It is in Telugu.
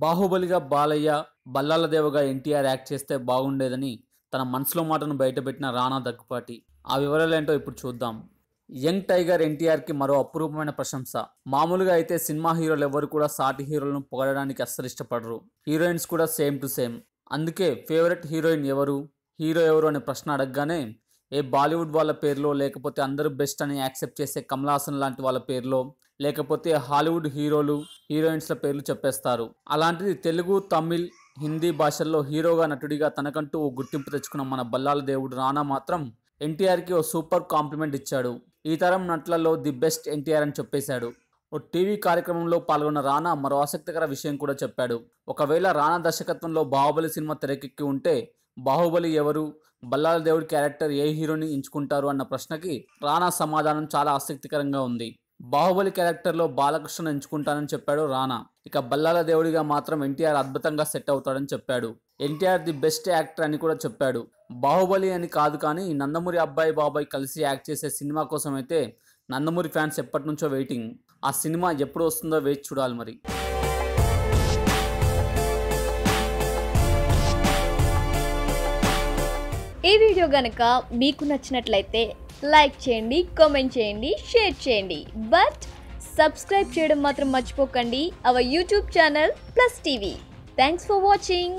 బాహుబలిగా బాలయ్య, బల్లాల దేవగా ఎన్టీఆర్ యాక్ట్ చేస్తే బాగుండేదని తన మనసులో మాటను బయటపెట్టిన రానా దగ్గుపాటి. ఆ వివరాలేంటో ఇప్పుడు చూద్దాం. యంగ్ టైగర్ ఎన్టీఆర్కి మరో అపురూపమైన ప్రశంస. మామూలుగా అయితే సినిమా హీరోలు ఎవరు కూడా సాటి హీరోలను పొగడడానికి అస్సలు ఇష్టపడరు. హీరోయిన్స్ కూడా సేమ్ టు సేమ్. అందుకే ఫేవరెట్ హీరోయిన్ ఎవరు, హీరో ఎవరు అనే ప్రశ్న అడగగానే ఏ బాలీవుడ్ వాళ్ళ పేర్లో, లేకపోతే అందరూ బెస్ట్ అని యాక్సెప్ట్ చేసే కమల్ హాసన్ లాంటి వాళ్ళ పేర్లో, లేకపోతే హాలీవుడ్ హీరోలు హీరోయిన్స్ల పేర్లు చెప్పేస్తారు. అలాంటిది తెలుగు, తమిళ్, హిందీ భాషల్లో హీరోగా, నటుడిగా తనకంటూ ఓ గుర్తింపు తెచ్చుకున్న మన బల్లాల దేవుడు రానా మాత్రం ఎన్టీఆర్కి ఓ సూపర్ కాంప్లిమెంట్ ఇచ్చాడు. ఈ తరం నటులలో ది బెస్ట్ ఎన్టీఆర్ అని చెప్పేశాడు. ఓ టీవీ కార్యక్రమంలో పాల్గొన్న రానా మరో ఆసక్తికర విషయం కూడా చెప్పాడు. ఒకవేళ రానా దర్శకత్వంలో బాహుబలి సినిమా తెరకెక్కి ఉంటే బాహుబలి ఎవరు, బల్లాల దేవుడి క్యారెక్టర్ ఏ హీరోని ఎంచుకుంటారు అన్న ప్రశ్నకి రానా సమాధానం చాలా ఆసక్తికరంగా ఉంది. బాహుబలి క్యారెక్టర్లో బాలకృష్ణను ఎంచుకుంటానని చెప్పాడు రానా. ఇక బల్లాల దేవుడిగా మాత్రం ఎన్టీఆర్ అద్భుతంగా సెట్ అవుతాడని చెప్పాడు. ఎన్టీఆర్ ది బెస్ట్ యాక్టర్ అని కూడా చెప్పాడు. బాహుబలి అని కాదు కానీ నందమూరి అబ్బాయి బాబాయ్ కలిసి యాక్ట్ చేసే సినిమా కోసం అయితే నందమూరి ఫ్యాన్స్ ఎప్పటి నుంచో వెయిటింగ్. ఆ సినిమా ఎప్పుడు వస్తుందో వేచి చూడాలి మరి. ఈ వీడియో గనక మీకు నచ్చినట్లయితే లైక్ చేయండి, కామెంట్ చేయండి, షేర్ చేయండి. బట్ సబ్స్క్రైబ్ చేయడం మాత్రం మర్చిపోకండి our YouTube channel plus TV. Thanks for watching.